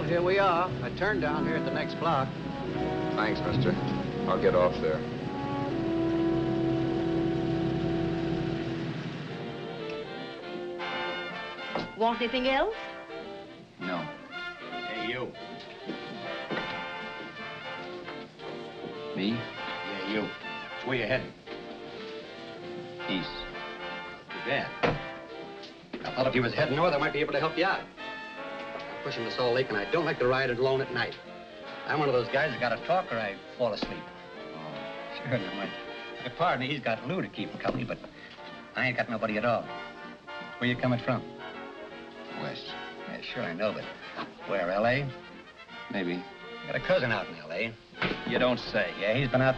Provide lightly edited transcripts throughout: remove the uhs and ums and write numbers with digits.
Here we are. I turned down here at the next block. Thanks, mister. I'll get off there. Want anything else? No. Hey, you. Me? Yeah, you. It's where you heading? East. Too bad. I thought if you was heading north, I might be able to help you out. Pushing the Salt Lake, and I don't like to ride it alone at night. I'm one of those guys that got to talk or I fall asleep. Oh, sure, now my partner, he's got Lou to keep him company, but I ain't got nobody at all. Where you coming from? West. Yeah, sure, I know, but where, L.A.? Maybe. Got a cousin out in L.A. You don't say. Yeah, he's been out.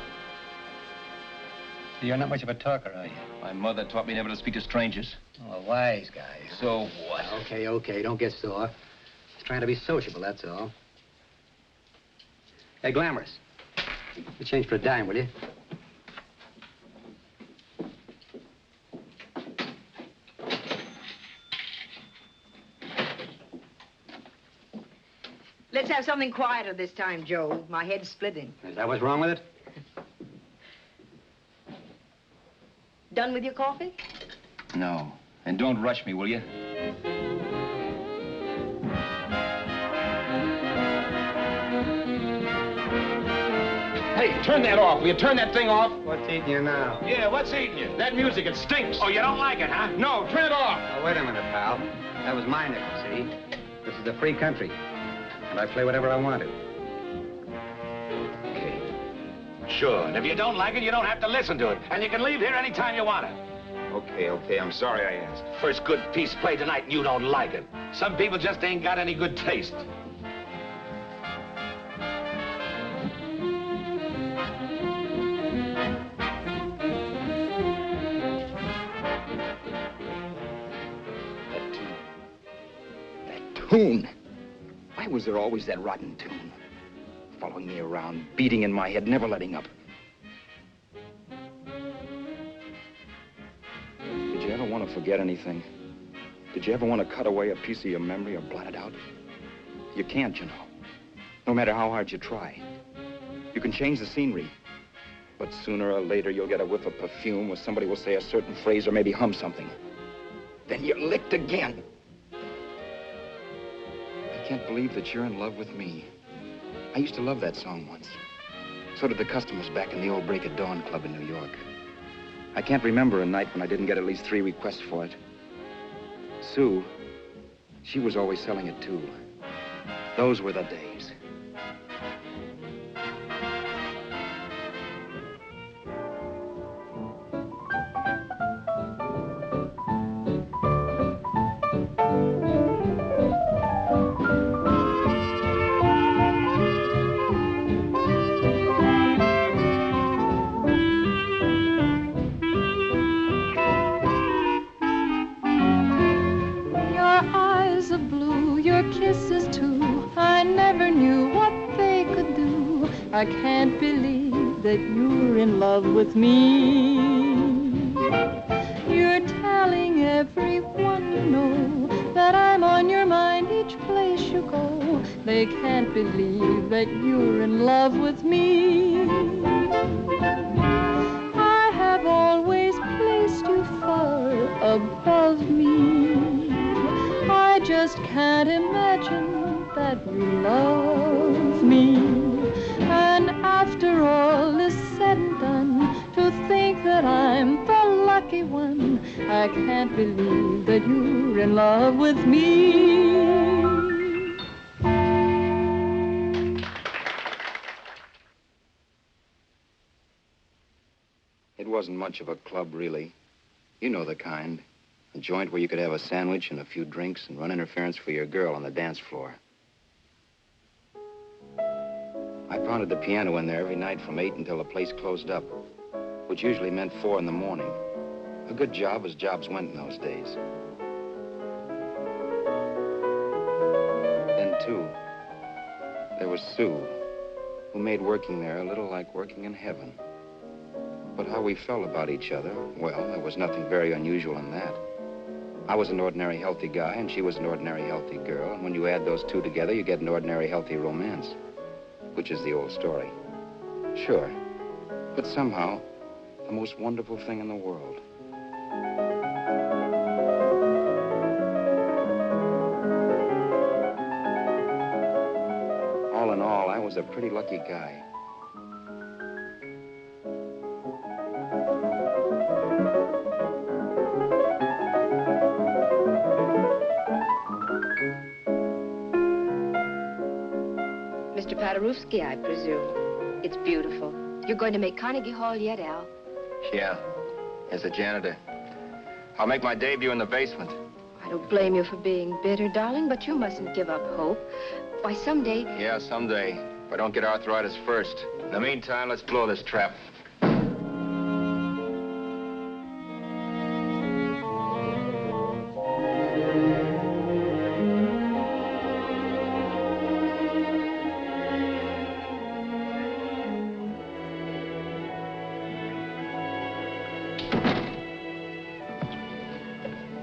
You're not much of a talker, are you? My mother taught me never to speak to strangers. Oh, a wise guy. So what? Okay, don't get sore. Just trying to be sociable, that's all. Hey, Glamorous. You change for a dime, will you? Let's have something quieter this time, Joe. My head's splitting. Is that what's wrong with it? Done with your coffee? No. And don't rush me, will you? Hey, turn that off. Will you turn that thing off? What's eating you now? Yeah, what's eating you? That music, it stinks. Oh, you don't like it, huh? No, turn it off. Oh, wait a minute, pal. That was my nickel, see? This is a free country, and I play whatever I want to. Okay. Sure, and if you don't like it, you don't have to listen to it. And you can leave here anytime you want to. Okay, I'm sorry I asked. First good piece played tonight and you don't like it. Some people just ain't got any good taste. That tune. Why was there always that rotten tune? Following me around, beating in my head, never letting up. Did you ever want to forget anything? Did you ever want to cut away a piece of your memory or blot it out? You can't, you know. No matter how hard you try. You can change the scenery, but sooner or later you'll get a whiff of perfume or somebody will say a certain phrase or maybe hum something. Then you're licked again. I can't believe that you're in love with me. I used to love that song once. So did the customers back in the old Break of Dawn Club in New York. I can't remember a night when I didn't get at least 3 requests for it. Sue, she was always selling it too. Those were the days. I can't believe that you're in love with me. Your They can't believe that you're in love with me. I have always placed you far above me. I just can't imagine that you love me. And after all is said and done, to think that I'm the lucky one, I can't believe that you're in love with me. It wasn't much of a club, really. You know the kind. A joint where you could have a sandwich and a few drinks and run interference for your girl on the dance floor. I pounded the piano in there every night from 8 until the place closed up, which usually meant 4 in the morning. A good job as jobs went in those days. Then, too, there was Sue, who made working there a little like working in heaven. But how we felt about each other, well, there was nothing very unusual in that. I was an ordinary healthy guy, and she was an ordinary healthy girl, and when you add those two together, you get an ordinary healthy romance, which is the old story. Sure, but somehow, the most wonderful thing in the world. All in all, I was a pretty lucky guy. Mr. Paderewski, I presume. It's beautiful. You're going to make Carnegie Hall yet, Al? Yeah, as a janitor. I'll make my debut in the basement. I don't blame you for being bitter, darling, but you mustn't give up hope. Why, someday... Yeah, someday. If I don't get arthritis first. In the meantime, let's blow this trap.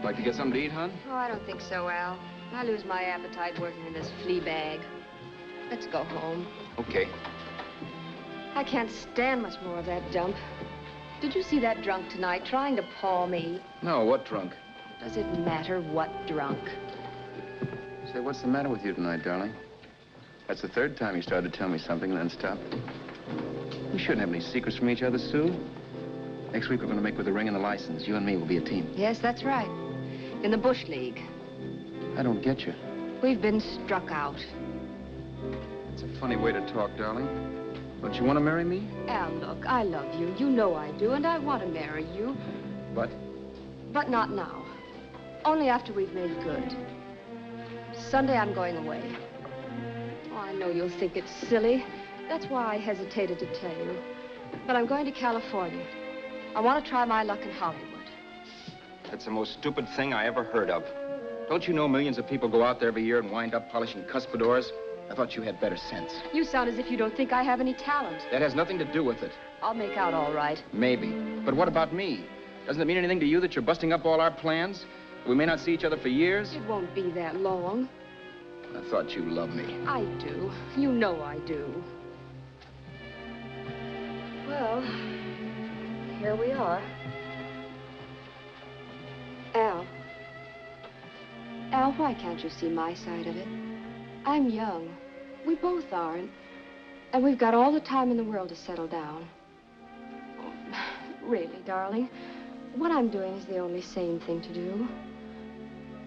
Like to get something to eat, hon? Oh, I don't think so, Al. I lose my appetite working in this flea bag. Let's go home. Okay. I can't stand much more of that dump. Did you see that drunk tonight trying to paw me? No, what drunk? Does it matter what drunk? Say, what's the matter with you tonight, darling? That's the third time you started to tell me something and then stopped. We shouldn't have any secrets from each other, Sue. Next week, we're going to make with the ring and the license. You and me will be a team. Yes, that's right. In the Bush League. I don't get you. We've been struck out. It's a funny way to talk, darling. Don't you want to marry me? Al, look, I love you. You know I do, and I want to marry you. But? But not now. Only after we've made good. Sunday, I'm going away. Oh, I know you'll think it's silly. That's why I hesitated to tell you. But I'm going to California. I want to try my luck in Hollywood. That's the most stupid thing I ever heard of. Don't you know millions of people go out there every year and wind up polishing cuspidors? I thought you had better sense. You sound as if you don't think I have any talent. That has nothing to do with it. I'll make out all right. Maybe. But what about me? Doesn't it mean anything to you that you're busting up all our plans? We may not see each other for years? It won't be that long. I thought you loved me. I do. You know I do. Well, here we are. Al. Al, why can't you see my side of it? I'm young. We both are, and we've got all the time in the world to settle down. Really, darling, what I'm doing is the only sane thing to do.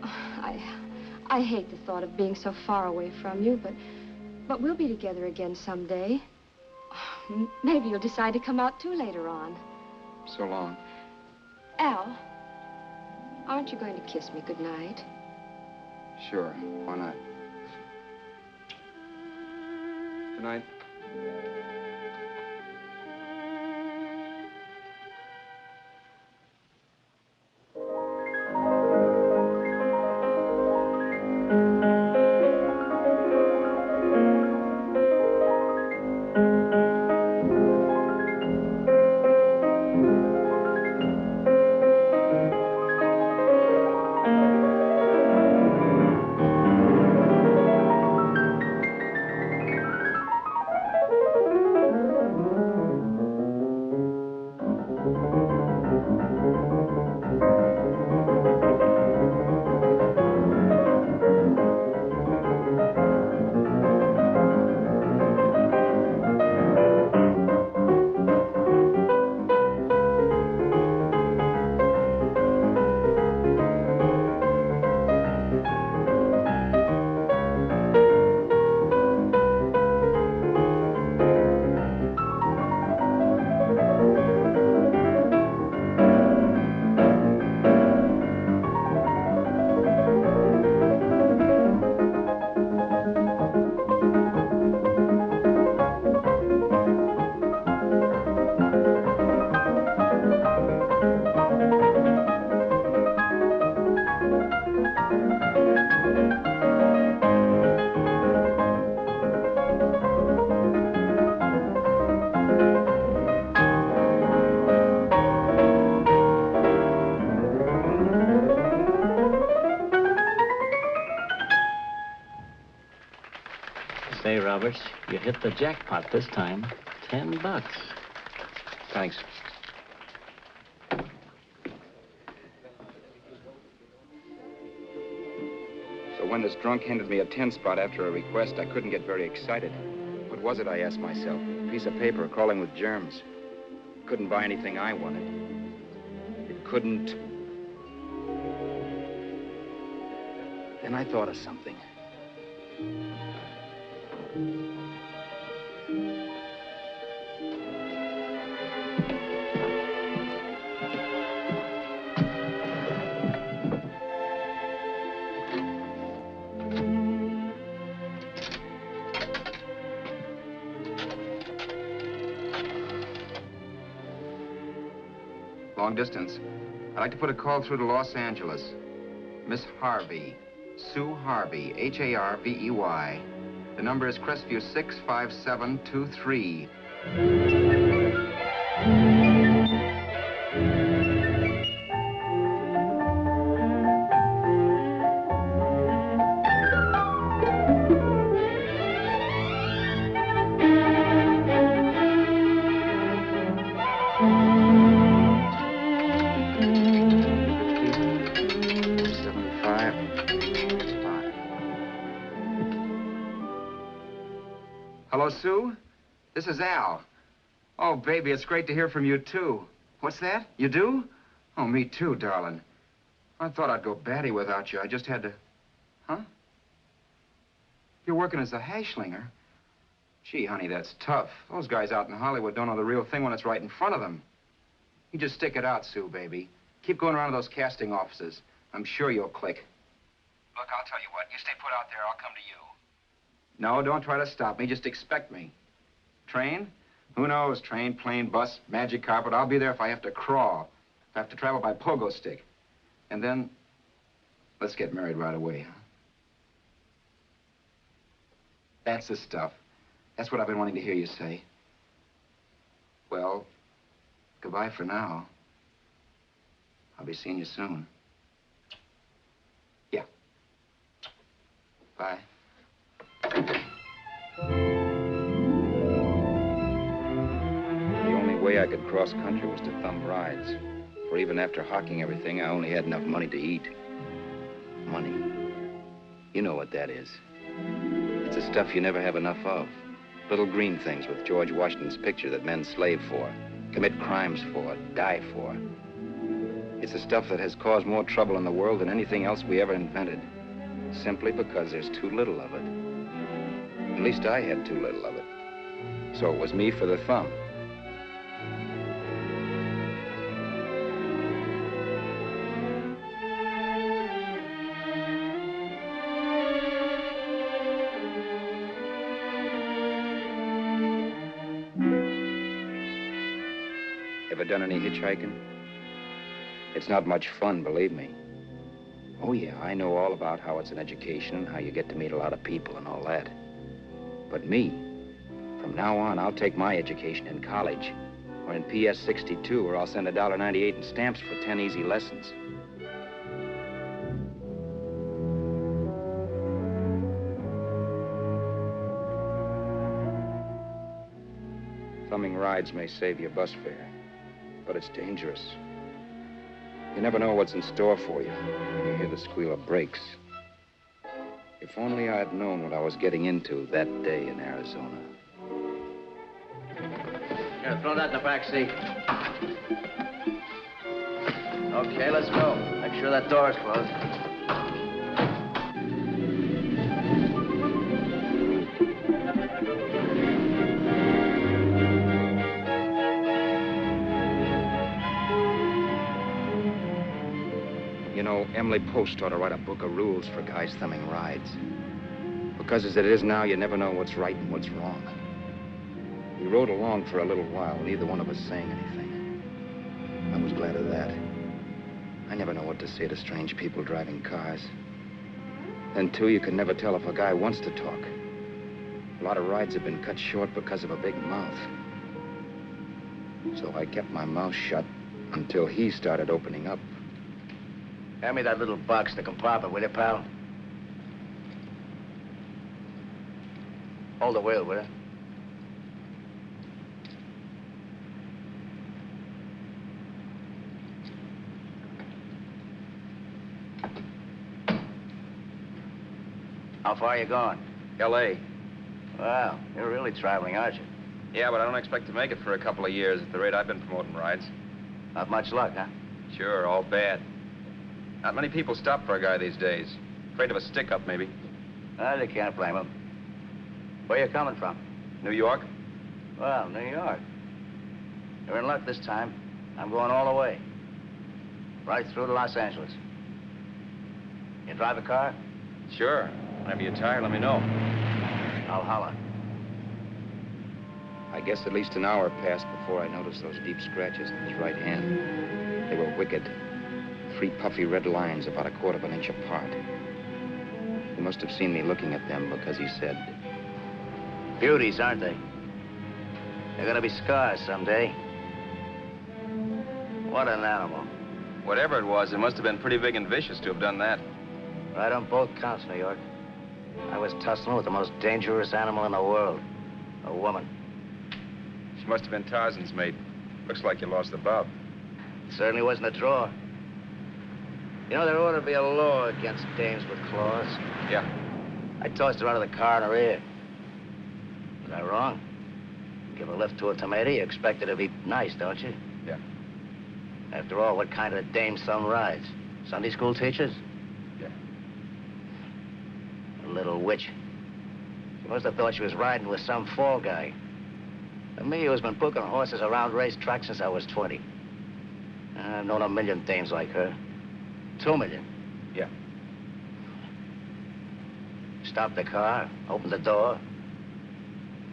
I hate the thought of being so far away from you, but we'll be together again someday. Maybe you'll decide to come out too later on. So long. Al, aren't you going to kiss me goodnight? Sure, why not? Good night. Roberts. You hit the jackpot this time. $10. Thanks. So when this drunk handed me a 10 spot after a request, I couldn't get very excited. What was it, I asked myself? A piece of paper crawling with germs. Couldn't buy anything I wanted. It couldn't... Then I thought of something. Long distance. I'd like to put a call through to Los Angeles. Miss Harvey. Sue Harvey, H-A-R-V-E-Y. The number is Crestview 65723. Hello, Sue? This is Al. Oh, baby, it's great to hear from you, too. What's that? You do? Oh, me too, darling. I thought I'd go batty without you. I just had to... Huh? You're working as a hashlinger? Gee, honey, that's tough. Those guys out in Hollywood don't know the real thing when it's right in front of them. You just stick it out, Sue, baby. Keep going around to those casting offices. I'm sure you'll click. Look, I'll tell you what. You stay put out there, I'll come to you. No, don't try to stop me. Just expect me. Train? Who knows? Train, plane, bus, magic carpet. I'll be there if I have to crawl. If I have to travel by pogo stick. And then, let's get married right away, huh? That's the stuff. That's what I've been wanting to hear you say. Well, goodbye for now. I'll be seeing you soon. Yeah. Bye. The only way I could cross country was to thumb rides. For even after hawking everything, I only had enough money to eat. Money. You know what that is. It's the stuff you never have enough of. Little green things with George Washington's picture that men slave for, commit crimes for, die for. It's the stuff that has caused more trouble in the world than anything else we ever invented. Simply because there's too little of it. At least I had too little of it. So it was me for the thumb. Ever done any hitchhiking? It's not much fun, believe me. Oh, yeah, I know all about how it's an education and how you get to meet a lot of people and all that. But me, from now on, I'll take my education in college or in PS 62, or I'll send $1.98 in stamps for 10 easy lessons. Thumbing rides may save your bus fare, but it's dangerous. You never know what's in store for you when you hear the squeal of brakes. If only I had known what I was getting into that day in Arizona. Here, throw that in the back seat. Okay, let's go. Make sure that door is closed. You know, Emily Post ought to write a book of rules for guys thumbing rides. Because as it is now, you never know what's right and what's wrong. We rode along for a little while, neither one of us saying anything. I was glad of that. I never know what to say to strange people driving cars. Then, too, you can never tell if a guy wants to talk. A lot of rides have been cut short because of a big mouth. So I kept my mouth shut until he started opening up. Hand me that little box, the compartment, will you, pal? Hold the wheel, will you? How far are you going? L.A. Well, you're really traveling, aren't you? Yeah, but I don't expect to make it for a couple of years at the rate I've been promoting rides. Not much luck, huh? Sure, all bad. Not many people stop for a guy these days. Afraid of a stick-up, maybe. Well, you can't blame him. Where you coming from? New York? Well, New York. You're in luck this time. I'm going all the way. Right through to Los Angeles. You drive a car? Sure. Whenever you're tired, let me know. I'll holler. I guess at least an hour passed before I noticed those deep scratches in his right hand. They were wicked. 3 puffy red lines about 1/4 inch apart. He must have seen me looking at them because he said, Beauties, aren't they? They're gonna be scars someday. What an animal. whatever it was, it must have been pretty big and vicious to have done that. Right on both counts, New York. I was tussling with the most dangerous animal in the world. A woman. She must have been Tarzan's mate. Looks like you lost the bob. It certainly wasn't a draw. You know, there ought to be a law against dames with claws. Yeah. I tossed her out of the car in her ear. Was I wrong? Give a lift to a tomato, you expect her to be nice, don't you? Yeah. After all, what kind of dame son rides? Sunday school teachers? Yeah. A little witch. She must have thought she was riding with some fall guy. And me, who's been booking horses around racetracks since I was 20. I've known a million dames like her. 2 million. Yeah. Stopped the car, opened the door.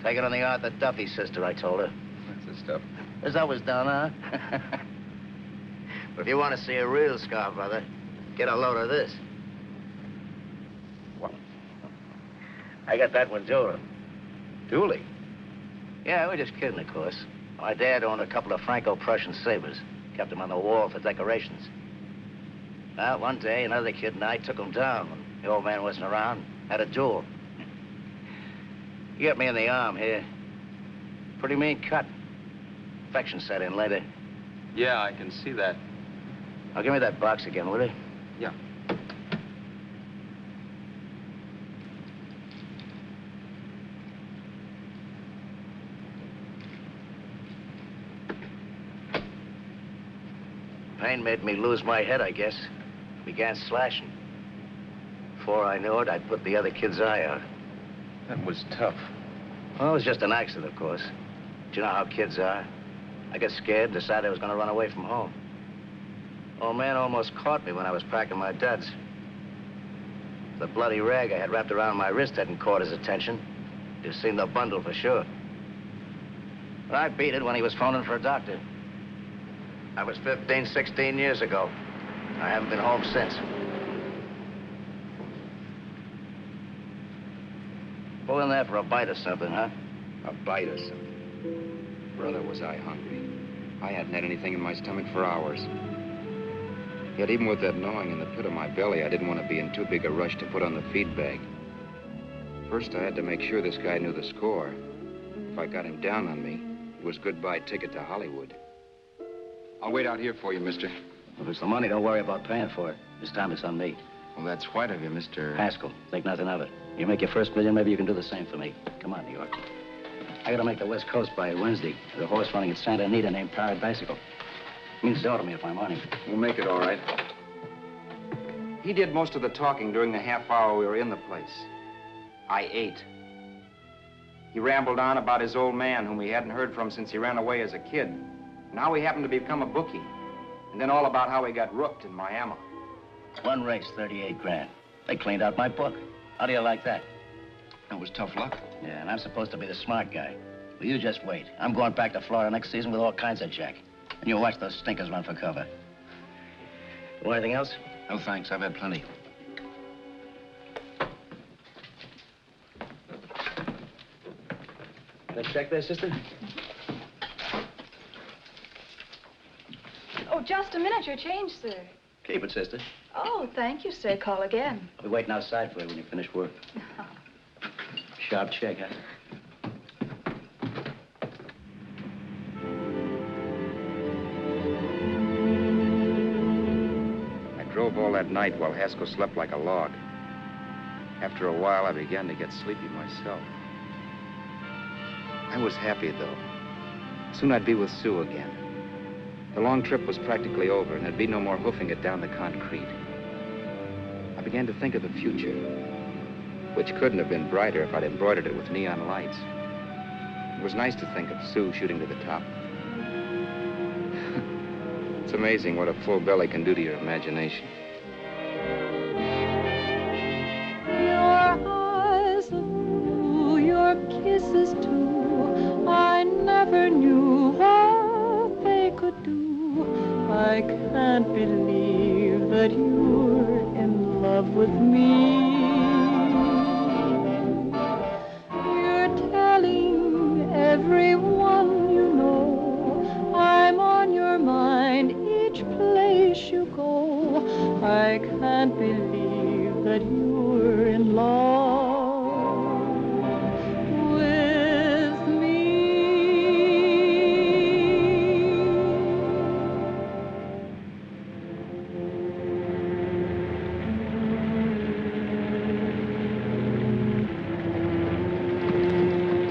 Take it on the Arthur Duffy sister, I told her. That's the stuff. As I was done, huh? But if you want to see a real scar, brother, get a load of this. What? I got that one, Dooley. Dooley? Yeah, we're just kidding, of course. My dad owned a couple of Franco-Prussian sabers. Kept them on the wall for decorations. Well, one day, another kid and I took them down when the old man wasn't around. Had a duel. He got me in the arm here. Pretty mean cut. Infection set in later. Yeah, I can see that. Now, give me that box again, will you? Yeah. Pain made me lose my head, I guess. Began slashing. Before I knew it, I'd put the other kid's eye out. That was tough. Well, it was just an accident, of course. But you know how kids are. I got scared, decided I was going to run away from home. Old man almost caught me when I was packing my duds. The bloody rag I had wrapped around my wrist hadn't caught his attention. You've seen the bundle for sure. But I beat it when he was phoning for a doctor. That was 15, 16 years ago. I haven't been home since. Pull in there for a bite or something, huh? A bite or something. Brother, was I hungry. I hadn't had anything in my stomach for hours. Yet even with that gnawing in the pit of my belly, I didn't want to be in too big a rush to put on the feed bag. First, I had to make sure this guy knew the score. If I got him down on me, it was goodbye ticket to Hollywood. I'll wait out here for you, mister. If it's the money, don't worry about paying for it. This time it's on me. Well, that's white of you, Mr. Haskell, think nothing of it. You make your first million, maybe you can do the same for me. Come on, New York. I gotta make the West Coast by Wednesday. There's a horse running at Santa Anita named Paradiesical. Means to me if I'm on him. We'll make it all right. He did most of the talking during the half hour we were in the place. I ate. He rambled on about his old man, whom he hadn't heard from since he ran away as a kid. And how he happened to become a bookie. And then all about how he got rooked in Miami. One race, 38 grand. They cleaned out my book. How do you like that? That was tough luck. Yeah, and I'm supposed to be the smart guy. Well, you just wait. I'm going back to Florida next season with all kinds of jack. And you'll watch those stinkers run for cover. Want anything else? No, thanks. I've had plenty. Let's check there, sister. Oh, just a minute. Your change, sir. Keep it, sister. Oh, thank you, sir. Call again. I'll be waiting outside for you when you finish work. Sharp check, huh? drove all that night while Haskell slept like a log. After a while, I began to get sleepy myself. I was happy, though. Soon I'd be with Sue again. The long trip was practically over, and there'd be no more hoofing it down the concrete. I began to think of the future, which couldn't have been brighter if I'd embroidered it with neon lights. It was nice to think of Sue shooting to the top. It's amazing what a full belly can do to your imagination. Your eyes of blue, your kisses too, I never knew what they could do. I can't believe that you're in love with me. You're telling everyone you know I'm on your mind each place you go. I can't believe that you're in love with me.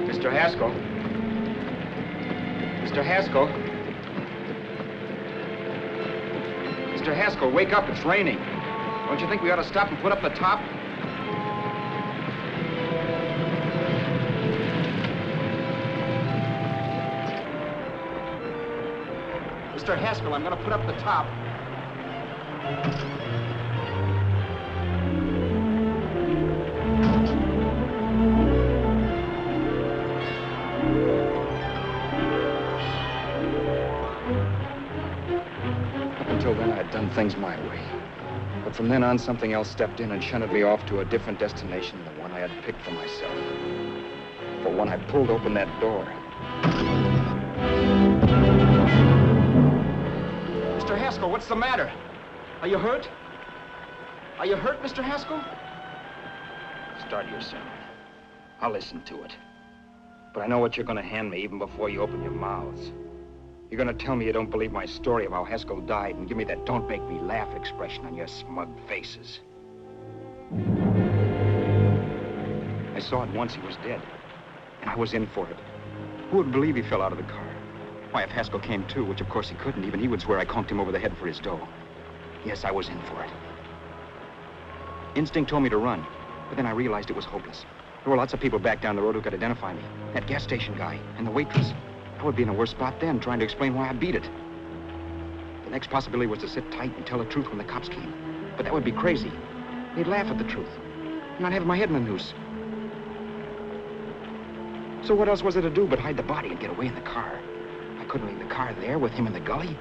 Mr. Haskell? Mr. Haskell? Mr. Haskell, wake up, it's raining. Don't you think we ought to stop and put up the top? Mr. Haskell, I'm gonna put up the top. Until then, I'd done things my way. But from then on, something else stepped in and shunted me off to a different destination than the one I had picked for myself. For when I pulled open that door... Mr. Haskell, what's the matter? Are you hurt? Are you hurt, Mr. Haskell? Start your sermon. I'll listen to it. But I know what you're gonna hand me even before you open your mouths. You're gonna tell me you don't believe my story of how Haskell died and give me that don't make me laugh expression on your smug faces. I saw it once he was dead, and I was in for it. Who would believe he fell out of the car? Why, if Haskell came too, which of course he couldn't, even he would swear I conked him over the head for his dough. Yes, I was in for it. Instinct told me to run, but then I realized it was hopeless. There were lots of people back down the road who could identify me. That gas station guy and the waitress. I would be in a worse spot then, trying to explain why I beat it. The next possibility was to sit tight and tell the truth when the cops came. But that would be crazy. They'd laugh at the truth. And I'd have my head in a noose. So what else was there to do but hide the body and get away in the car? I couldn't leave the car there with him in the gully.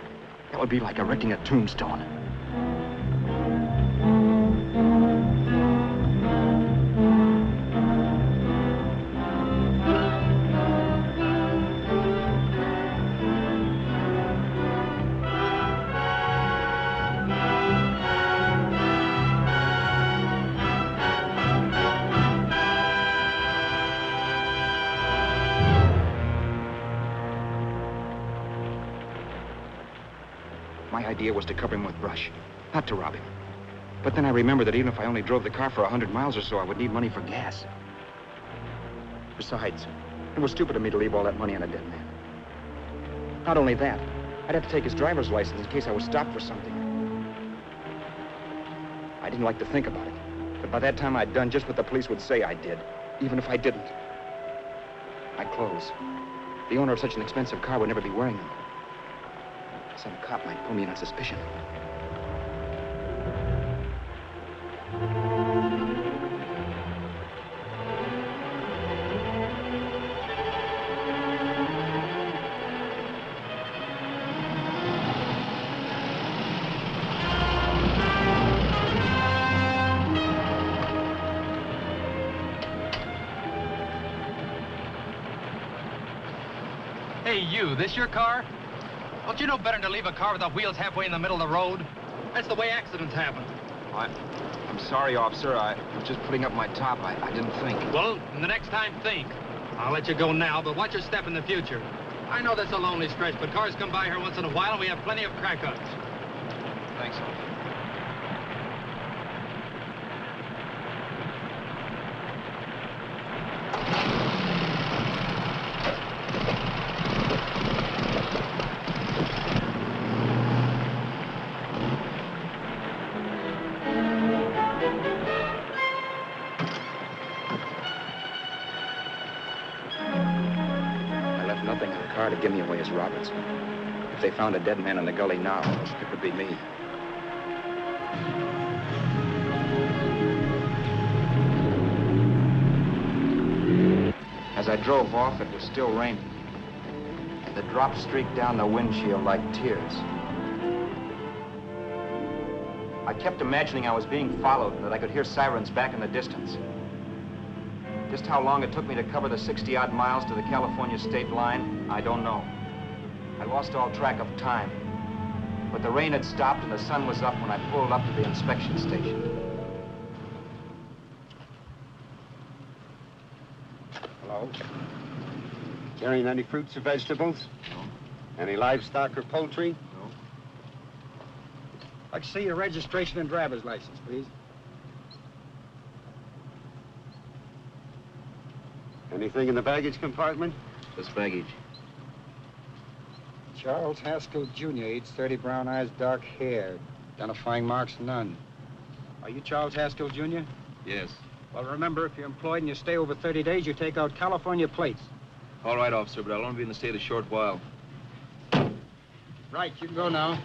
That would be like erecting a tombstone. My idea was to cover him with brush, not to rob him. But then I remembered that even if I only drove the car for 100 miles or so, I would need money for gas. Besides, it was stupid of me to leave all that money on a dead man. Not only that, I'd have to take his driver's license in case I was stopped for something. I didn't like to think about it, but by that time I'd done just what the police would say I did, even if I didn't. My clothes. The owner of such an expensive car would never be wearing them. Some cop might pull me in on suspicion. Hey, you, this your car? Don't you know better than to leave a car without wheels halfway in the middle of the road? That's the way accidents happen. I'm sorry, officer. I was just putting up my top. I didn't think. Well, the next time, think. I'll let you go now, but watch your step in the future. I know that's a lonely stretch, but cars come by here once in a while, and we have plenty of crack-ups. Thanks, officer. car to give me away as Roberts. If they found a dead man in the gully now, it would be me. As I drove off, it was still raining. The drops streaked down the windshield like tears. I kept imagining I was being followed and that I could hear sirens back in the distance. Just how long it took me to cover the 60-odd miles to the California state line, I don't know. I lost all track of time. But the rain had stopped and the sun was up when I pulled up to the inspection station. Hello? Carrying any fruits or vegetables? No. Any livestock or poultry? No. I'd like to see your registration and driver's license, please. Anything in the baggage compartment? Just baggage. Charles Haskell, Jr., age 30, brown eyes, dark hair. Identifying marks, none. Are you Charles Haskell, Jr.? Yes. Well, remember, if you're employed and you stay over 30 days, you take out California plates. All right, officer, but I'll only be in the state a short while. Right, you can go now.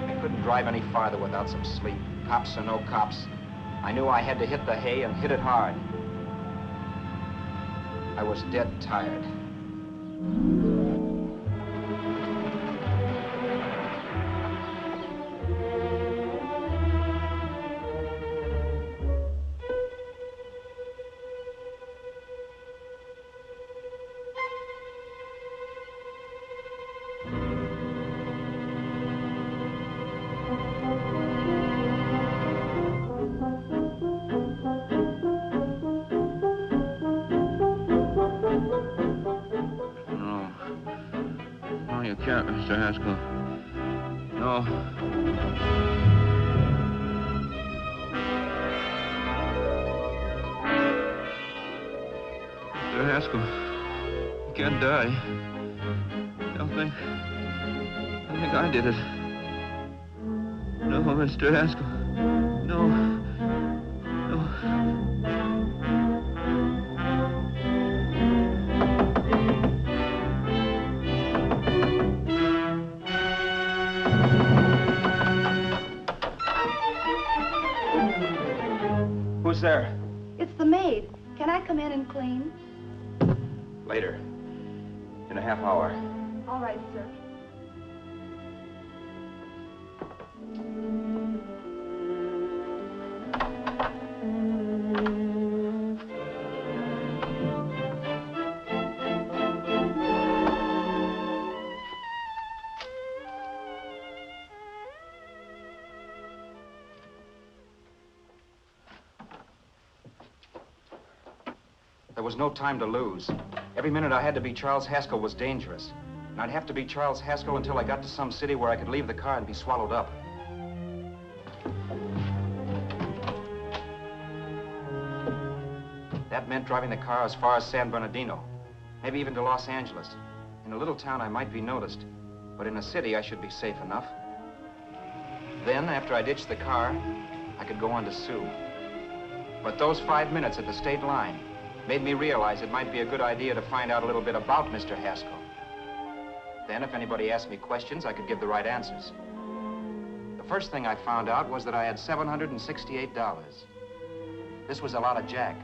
I couldn't drive any farther without some sleep. Cops or no cops, I knew I had to hit the hay and hit it hard. I was dead tired. Mr. Haskell. No. Mr. Haskell, you can't die. I think I did it. No, Mr. Haskell. No. No. Who's there? It's the maid. Can I come in and clean? Later. In a half hour. All right, sir. There was no time to lose. Every minute I had to be Charles Haskell was dangerous. And I'd have to be Charles Haskell until I got to some city where I could leave the car and be swallowed up. That meant driving the car as far as San Bernardino, maybe even to Los Angeles. In a little town, I might be noticed, but in a city, I should be safe enough. Then, after I ditched the car, I could go on to Sioux. But those 5 minutes at the state line made me realize it might be a good idea to find out a little bit about Mr. Haskell. Then, if anybody asked me questions, I could give the right answers. The first thing I found out was that I had $768. This was a lot of jack,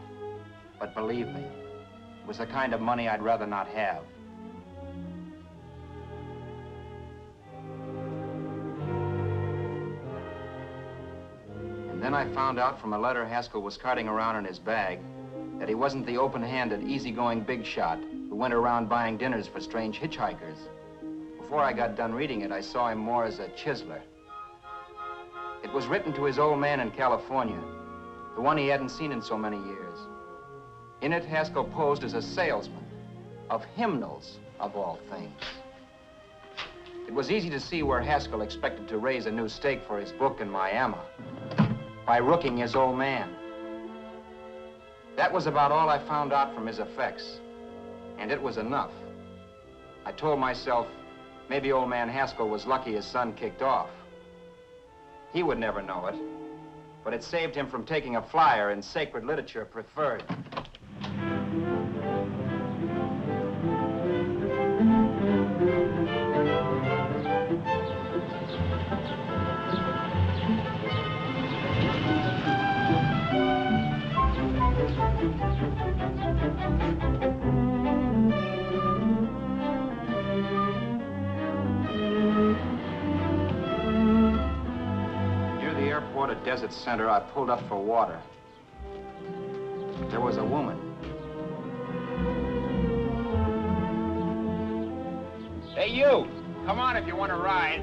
but believe me, it was the kind of money I'd rather not have. And then I found out from a letter Haskell was carting around in his bag that he wasn't the open-handed, easygoing big shot who went around buying dinners for strange hitchhikers. Before I got done reading it, I saw him more as a chiseler. It was written to his old man in California, the one he hadn't seen in so many years. In it, Haskell posed as a salesman of hymnals, of all things. It was easy to see where Haskell expected to raise a new stake for his book in Miami by rooking his old man. That was about all I found out from his effects, and it was enough. I told myself, maybe old man Haskell was lucky his son kicked off. He would never know it, but it saved him from taking a flyer in Sacred Literature Preferred. At Desert Center, I pulled up for water. There was a woman. Hey, you! Come on if you want to ride.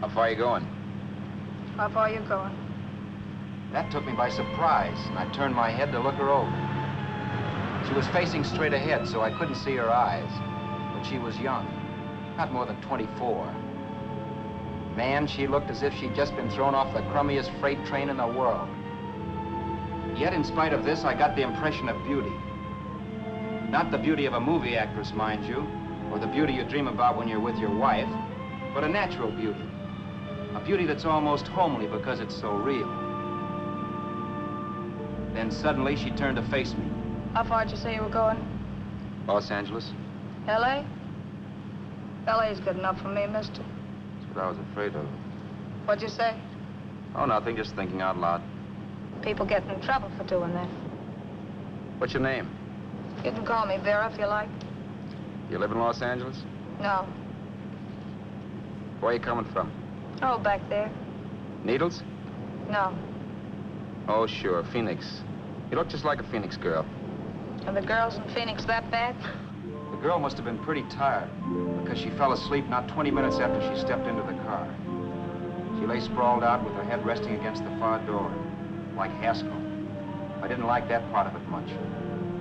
How far are you going? How far are you going? That took me by surprise, and I turned my head to look her over. She was facing straight ahead, so I couldn't see her eyes. But she was young, not more than 24. Man, she looked as if she'd just been thrown off the crummiest freight train in the world. Yet, in spite of this, I got the impression of beauty. Not the beauty of a movie actress, mind you, or the beauty you dream about when you're with your wife, but a natural beauty. A beauty that's almost homely because it's so real. Then suddenly she turned to face me. How far did you say you were going? Los Angeles? L.A.? L.A.'s good enough for me, mister. That's what I was afraid of. What'd you say? Oh, nothing, just thinking out loud. People get in trouble for doing that. What's your name? You can call me Vera if you like. You live in Los Angeles? No. Where are you coming from? Oh, back there. Needles? No. Oh, sure, Phoenix. You look just like a Phoenix girl. Are the girls in Phoenix that bad? The girl must have been pretty tired because she fell asleep not 20 minutes after she stepped into the car. She lay sprawled out with her head resting against the far door, like Haskell. I didn't like that part of it much,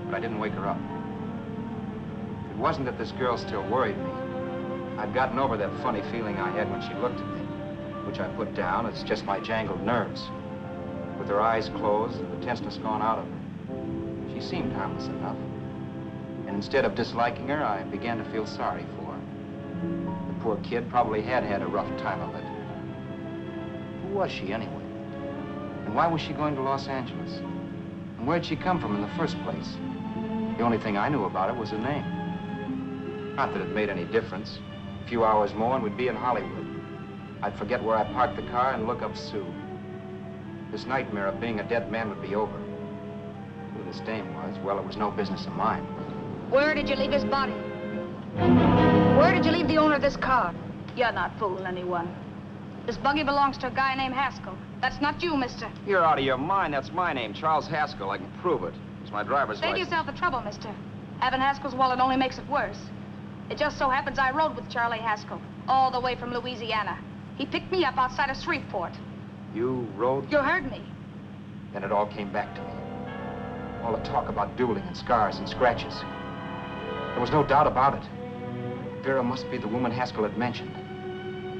but I didn't wake her up. It wasn't that this girl still worried me. I'd gotten over that funny feeling I had when she looked at me, which I put down as just my jangled nerves. With her eyes closed and the tenseness gone out of her, she seemed harmless enough. And instead of disliking her, I began to feel sorry for her. The poor kid probably had had a rough time of it. Who was she anyway? And why was she going to Los Angeles? And where'd she come from in the first place? The only thing I knew about her was her name. Not that it made any difference. A few hours more and we'd be in Hollywood. I'd forget where I parked the car and look up Sue. This nightmare of being a dead man would be over. Who this dame was, well, it was no business of mine. Where did you leave his body? Where did you leave the owner of this car? You're not fooling anyone. This buggy belongs to a guy named Haskell. That's not you, mister. You're out of your mind. That's my name, Charles Haskell. I can prove it. It's my driver's Save license. yourself the trouble, mister. Having Haskell's wallet only makes it worse. It just so happens I rode with Charlie Haskell all the way from Louisiana. He picked me up outside of Shreveport. You rode? You heard me. Then it all came back to me. All the talk about dueling and scars and scratches. There was no doubt about it. Vera must be the woman Haskell had mentioned.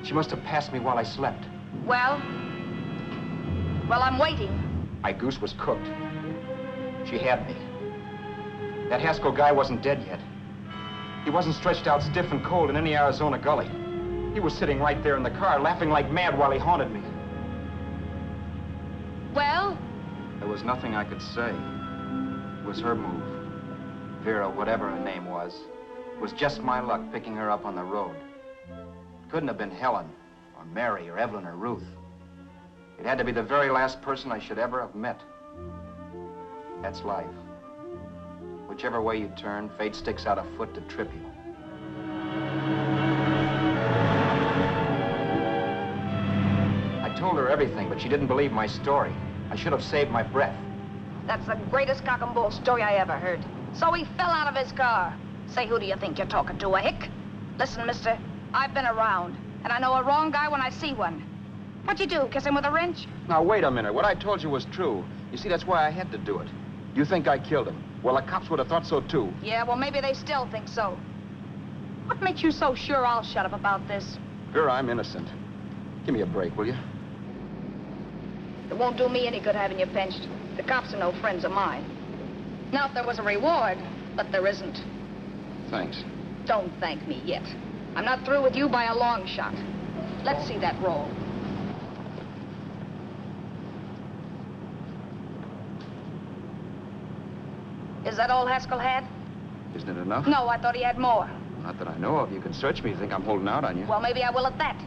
She must have passed me while I slept. Well, I'm waiting. My goose was cooked. She had me. That Haskell guy wasn't dead yet. He wasn't stretched out stiff and cold in any Arizona gully. He was sitting right there in the car, laughing like mad while he haunted me. Well? There was nothing I could say. It was her move. Vera, whatever her name was, it was just my luck picking her up on the road. It couldn't have been Helen, or Mary, or Evelyn, or Ruth. It had to be the very last person I should ever have met. That's life. Whichever way you turn, fate sticks out a foot to trip you. I told her everything, but she didn't believe my story. I should have saved my breath. That's the greatest cock and bull story I ever heard. So he fell out of his car. Say, who do you think you're talking to, a hick? Listen, mister, I've been around, and I know a wrong guy when I see one. What'd you do, kiss him with a wrench? Now, wait a minute. What I told you was true. You see, that's why I had to do it. You think I killed him. Well, the cops would have thought so, too. Yeah, well, maybe they still think so. What makes you so sure I'll shut up about this? Vera, I'm innocent. Give me a break, will you? It won't do me any good having you pinched. The cops are no friends of mine. Now, if there was a reward, but there isn't. Thanks. Don't thank me yet. I'm not through with you by a long shot. Let's see that roll. Is that all Haskell had? Isn't it enough? No, I thought he had more. Not that I know of. You can search me. You think I'm holding out on you? Well, maybe I will at that.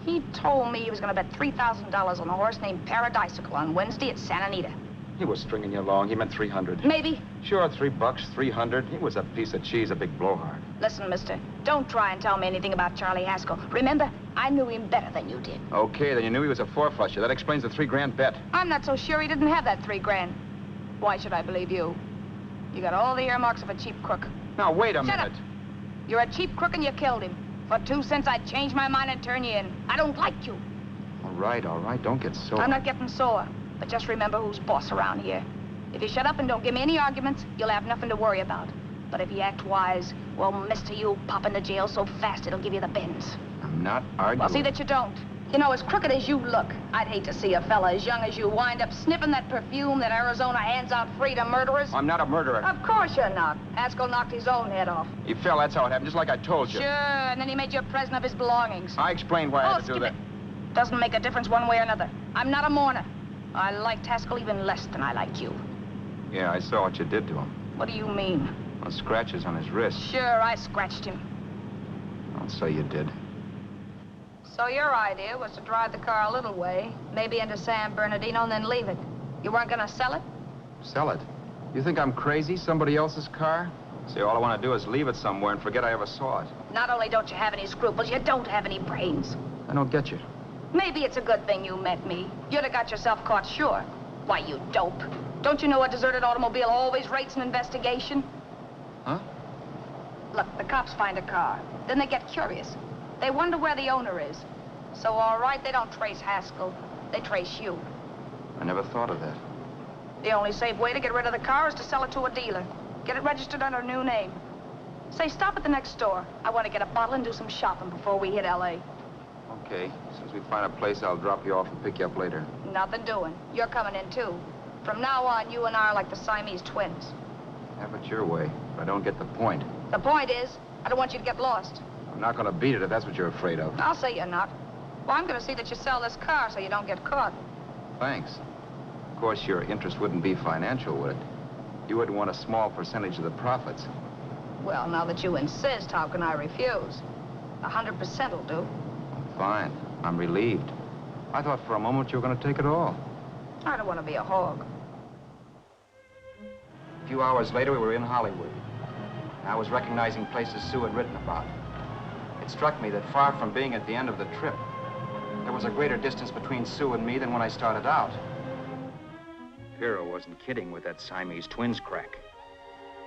He told me he was going to bet $3,000 on a horse named Paradisical on Wednesday at Santa Anita. He was stringing you along. He meant 300. Maybe. Sure, $3, 300. He was a piece of cheese, a big blowhard. Listen, mister, don't try and tell me anything about Charlie Haskell. Remember, I knew him better than you did. Okay, then you knew he was a four-flusher. That explains the $3,000 bet. I'm not so sure he didn't have that $3,000. Why should I believe you? You got all the earmarks of a cheap crook. Now, wait a Shut minute. up. You're a cheap crook and you killed him. For 2 cents, I'd change my mind and turn you in. I don't like you. All right. Don't get sore. I'm not getting sore. But just remember who's boss around here. If you shut up and don't give me any arguments, you'll have nothing to worry about. But if you act wise, well, mister, you'll pop into jail so fast it'll give you the bends. I'm not arguing. Well, see that you don't. You know, as crooked as you look, I'd hate to see a fella as young as you wind up sniffing that perfume that Arizona hands out free to murderers. I'm not a murderer. Of course you're not. Haskell knocked his own head off. He fell, that's how it happened, just like I told you. Sure, and then he made you a present of his belongings. I explained why I had to do skip that. it. Doesn't make a difference one way or another. I'm not a mourner. I liked Haskell even less than I like you. Yeah, I saw what you did to him. What do you mean? Well, scratches on his wrist. Sure, I scratched him. I'll say you did. So your idea was to drive the car a little way, maybe into San Bernardino, and then leave it. You weren't gonna sell it? Sell it? You think I'm crazy? Somebody else's car? See, all I want to do is leave it somewhere and forget I ever saw it. Not only don't you have any scruples, you don't have any brains. I don't get you. Maybe it's a good thing you met me. You'd have got yourself caught, sure. Why, you dope. Don't you know a deserted automobile always rates an investigation? Huh? Look, the cops find a car. Then they get curious. They wonder where the owner is. So, all right, they don't trace Haskell. They trace you. I never thought of that. The only safe way to get rid of the car is to sell it to a dealer. Get it registered under a new name. Say, stop at the next store. I want to get a bottle and do some shopping before we hit L.A. Okay. As soon as we find a place, I'll drop you off and pick you up later. Nothing doing. You're coming in, too. From now on, you and I are like the Siamese twins. Have it your way, but I don't get the point. The point is, I don't want you to get lost. I'm not going to beat it if that's what you're afraid of. I'll say you're not. Well, I'm going to see that you sell this car so you don't get caught. Thanks. Of course, your interest wouldn't be financial, would it? You would want a small percentage of the profits. Well, now that you insist, how can I refuse? 100% will do. Fine. I'm relieved. I thought for a moment you were going to take it all. I don't want to be a hog. A few hours later, we were in Hollywood. I was recognizing places Sue had written about. It struck me that far from being at the end of the trip, there was a greater distance between Sue and me than when I started out. Vera wasn't kidding with that Siamese twins crack.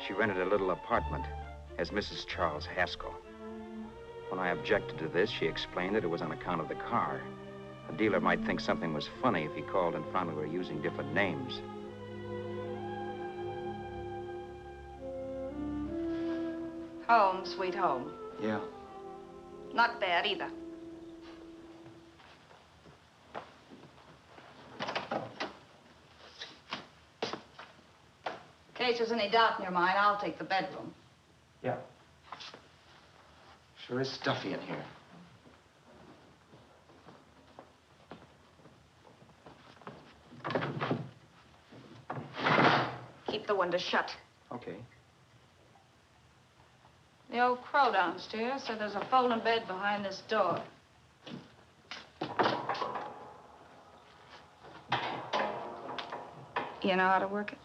She rented a little apartment as Mrs. Charles Haskell. When I objected to this, she explained that it was on account of the car. A dealer might think something was funny if he called and found we were using different names. Home, sweet home. Yeah. Not bad, either. In case there's any doubt in your mind, I'll take the bedroom. Yeah. Sure is stuffy in here. Keep the window shut. Okay. The old crow downstairs said there's a folding bed behind this door. You know how to work it?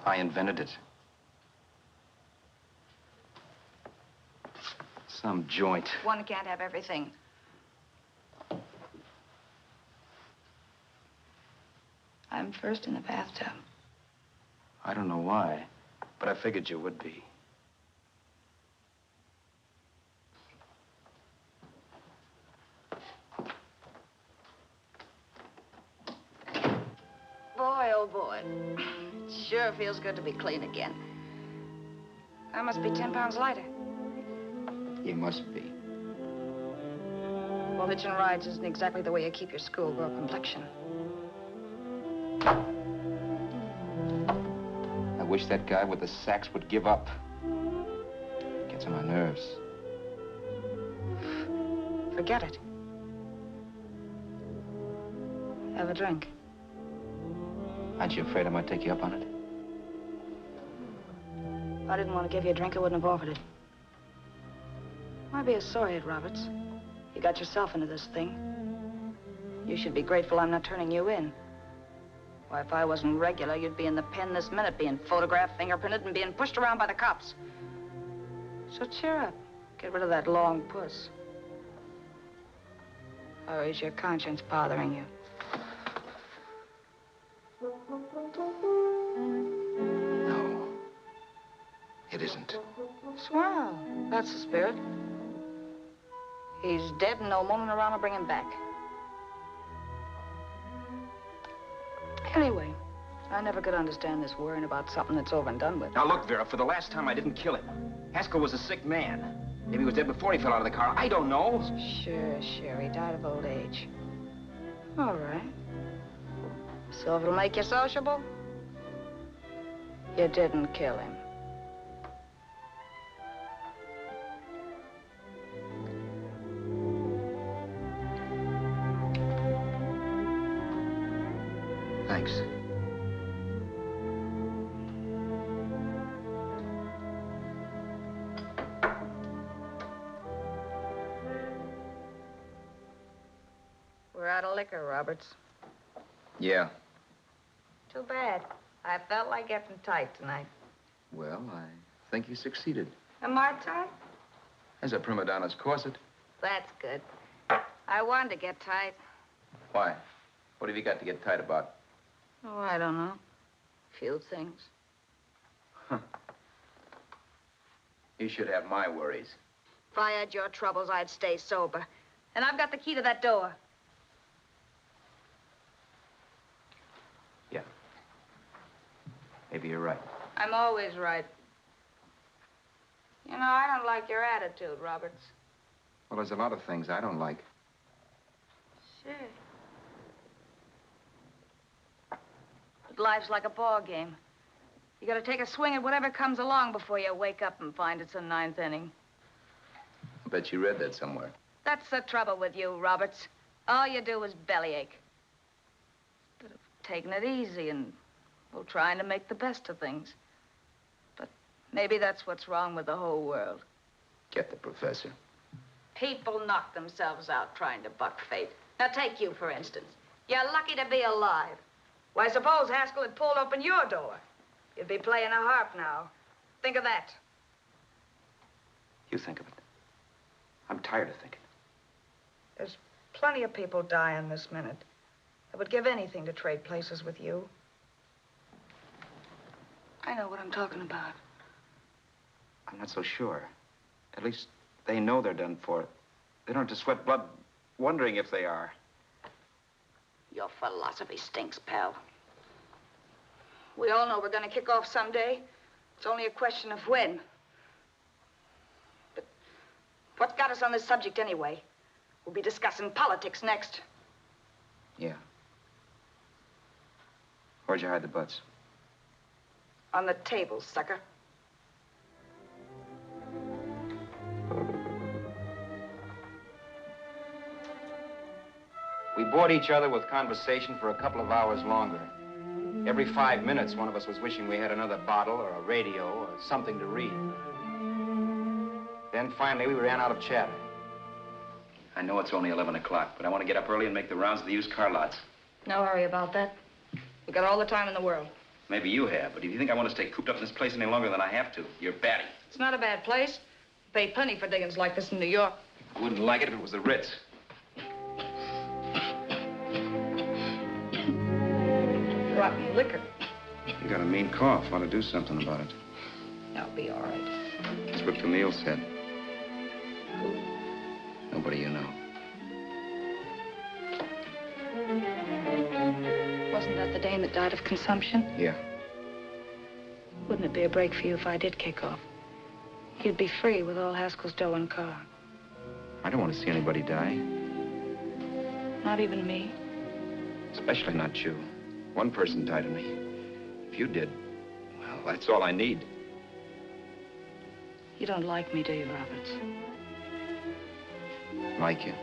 I invented it. Some joint. One can't have everything. I'm first in the bathtub. I don't know why, but I figured you would be. Boy, oh boy. It sure feels good to be clean again. I must be 10 pounds lighter. You must be. Well, hitching rides isn't exactly the way you keep your schoolgirl complexion. I wish that guy with the sacks would give up. Gets on my nerves. Forget it. Have a drink. Aren't you afraid I might take you up on it? If I didn't want to give you a drink, I wouldn't have offered it. Why be a sorehead, Roberts? You got yourself into this thing. You should be grateful I'm not turning you in. Why, if I wasn't regular, you'd be in the pen this minute, being photographed, fingerprinted, and being pushed around by the cops. So cheer up. Get rid of that long puss. Or is your conscience bothering you? No. It isn't. Swell. That's the spirit. He's dead and no moaning around will bring him back. Anyway, I never could understand this worrying about something that's over and done with. Now look, Vera, for the last time I didn't kill him. Haskell was a sick man. Maybe he was dead before he fell out of the car. I don't know. Sure. He died of old age. All right. So if it'll make you sociable, you didn't kill him. Thanks. We're out of liquor, Roberts. Yeah. Too bad. I felt like getting tight tonight. Well, I think you succeeded. Am I tight? As a prima donna's corset. That's good. I wanted to get tight. Why? What have you got to get tight about? Oh, I don't know. A few things. Huh. You should have my worries. If I had your troubles, I'd stay sober. And I've got the key to that door. Yeah. Maybe you're right. I'm always right. You know, I don't like your attitude, Roberts. Well, there's a lot of things I don't like. Sure. But life's like a ball game. You gotta take a swing at whatever comes along before you wake up and find it's a ninth inning. I bet you read that somewhere. That's the trouble with you, Roberts. All you do is bellyache. Instead of taking it easy and, well, trying to make the best of things. But maybe that's what's wrong with the whole world. Get the professor. People knock themselves out trying to buck fate. Now, take you, for instance. You're lucky to be alive. Why, suppose Haskell had pulled open your door. You'd be playing a harp now. Think of that. You think of it. I'm tired of thinking. There's plenty of people dying this minute. I would give anything to trade places with you. I know what I'm talking about. I'm not so sure. At least they know they're done for. They don't have to sweat blood wondering if they are. Your philosophy stinks, pal. We all know we're gonna kick off someday. It's only a question of when. But what's got us on this subject anyway? We'll be discussing politics next. Yeah. Where'd you hide the butts? On the table, sucker. We bored each other with conversation for a couple of hours longer. Every 5 minutes, one of us was wishing we had another bottle or a radio or something to read. Then finally, we ran out of chatter. I know it's only 11 o'clock, but I want to get up early and make the rounds of the used car lots. No hurry about that. We've got all the time in the world. Maybe you have, but if you think I want to stay cooped up in this place any longer than I have to, you're batty. It's not a bad place. Pay plenty for diggings like this in New York. I wouldn't like it if it was the Ritz. Rotten liquor. You got a mean cough. Want to do something about it. I'll be all right. That's what Camille said. Who? Nobody you know. Wasn't that the dame that died of consumption? Yeah. Wouldn't it be a break for you if I did kick off? You'd be free with all Haskell's dough and car. I don't want to see anybody die. Not even me. Especially not you. One person died of me. If you did, well, that's all I need. You don't like me, do you, Roberts? Like you.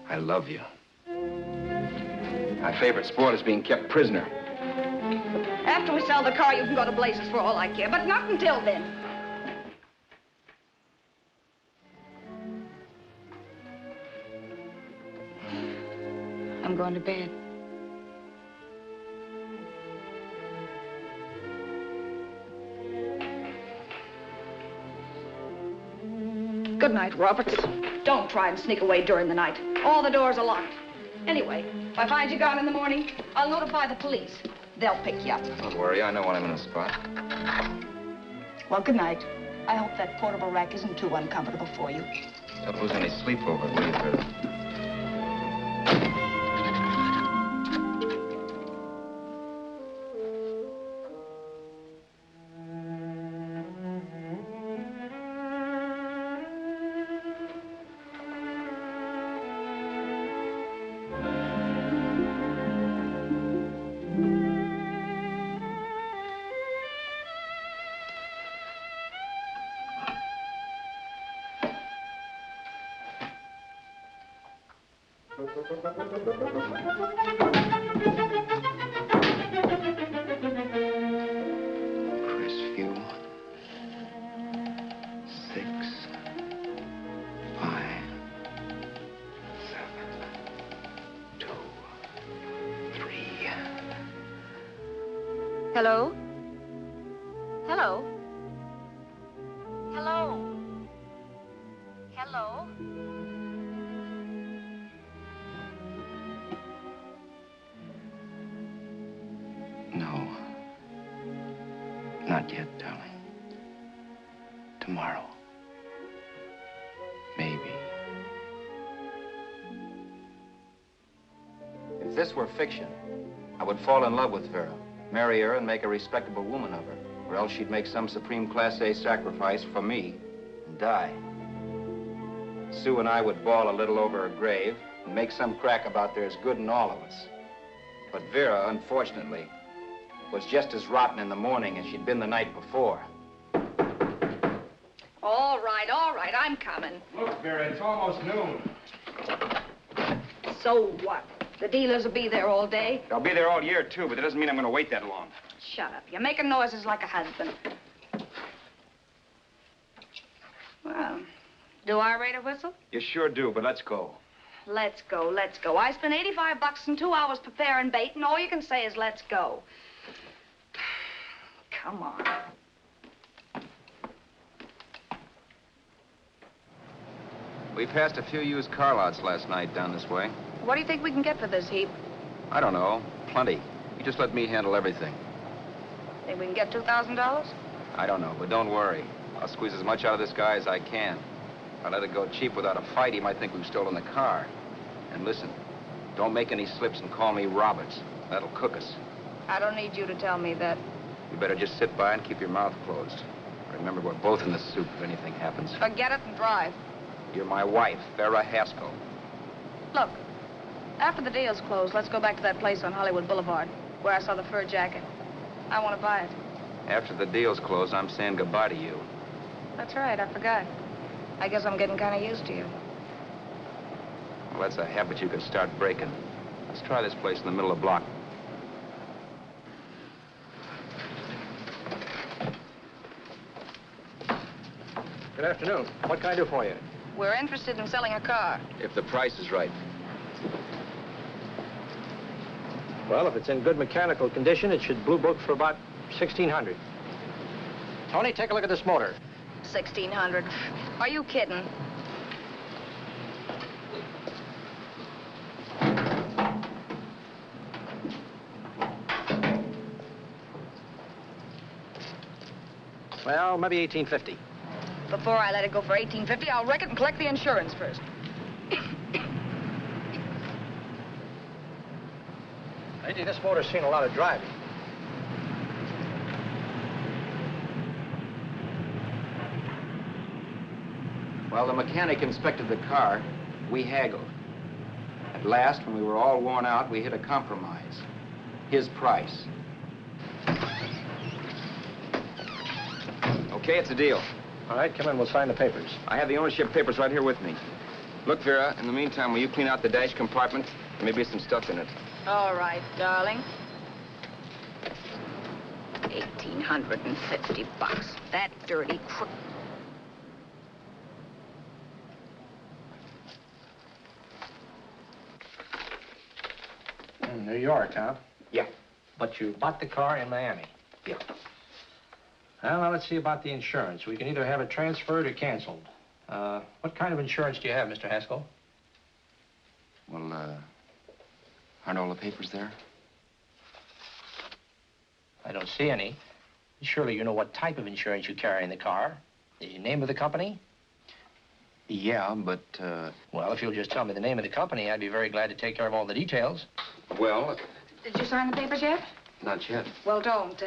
I love you. My favorite sport is being kept prisoner. After we sell the car, you can go to blazes for all I care, but not until then. I'm going to bed. Good night, Roberts. Don't try and sneak away during the night. All the doors are locked. Anyway, if I find you gone in the morning, I'll notify the police. They'll pick you up. Don't worry, I know when I'm in a spot. Well, good night. I hope that portable rack isn't too uncomfortable for you. Don't lose any sleep over it, will you, Vera? Crestview. 6, 5, 7, 2, 3. Hello? Hello? Hello? Hello? No. Not yet, darling. Tomorrow. Maybe. If this were fiction, I would fall in love with Vera, marry her, and make a respectable woman of her. Or else she'd make some supreme Class A sacrifice for me and die. Sue and I would bawl a little over her grave and make some crack about there's good in all of us. But Vera, unfortunately, was just as rotten in the morning as she'd been the night before. All right, I'm coming. Look, Vera, it's almost noon. So what? The dealers will be there all day? I'll be there all year, too, but that doesn't mean I'm going to wait that long. Shut up. You're making noises like a husband. Well, do I rate a whistle? You sure do, but let's go. Let's go, let's go. I spent $85 and 2 hours preparing bait, and all you can say is let's go. Come on. We passed a few used car lots last night down this way. What do you think we can get for this heap? I don't know. Plenty. You just let me handle everything. Think we can get $2,000? I don't know, but don't worry. I'll squeeze as much out of this guy as I can. If I let it go cheap without a fight, he might think we've stolen the car. And listen, don't make any slips and call me Roberts. That'll cook us. I don't need you to tell me that. You better just sit by and keep your mouth closed. Remember, we're both in the soup if anything happens. Forget it and drive. You're my wife, Vera Haskell. Look, after the deal's closed, let's go back to that place on Hollywood Boulevard where I saw the fur jacket. I want to buy it. After the deal's closed, I'm saying goodbye to you. That's right, I forgot. I guess I'm getting kind of used to you. Well, that's a habit you could start breaking. Let's try this place in the middle of the block. Good afternoon. What can I do for you? We're interested in selling a car. If the price is right. Well, if it's in good mechanical condition, it should blue book for about $1,600. Tony, take a look at this motor. $1,600. Are you kidding? Well, maybe $1,850. Before I let it go for $1,850, I'll wreck it and collect the insurance first. Lady, this motor's seen a lot of driving. Well, the mechanic inspected the car. We haggled. At last, when we were all worn out, we hit a compromise. His price. Okay, it's a deal. All right, come in. We'll sign the papers. I have the ownership papers right here with me. Look, Vera, in the meantime, will you clean out the dash compartment? There may be some stuff in it. All right, darling. $1,850. That dirty crook. New York, huh? Yeah. But you bought the car in Miami? Yeah. Well, now let's see about the insurance. We can either have it transferred or canceled. What kind of insurance do you have, Mr. Haskell? Well, aren't all the papers there? I don't see any. Surely you know what type of insurance you carry in the car. The name of the company? Yeah, but, Well, if you'll just tell me the name of the company, I'd be very glad to take care of all the details. well, Did you sign the papers yet? not yet. Well, don't.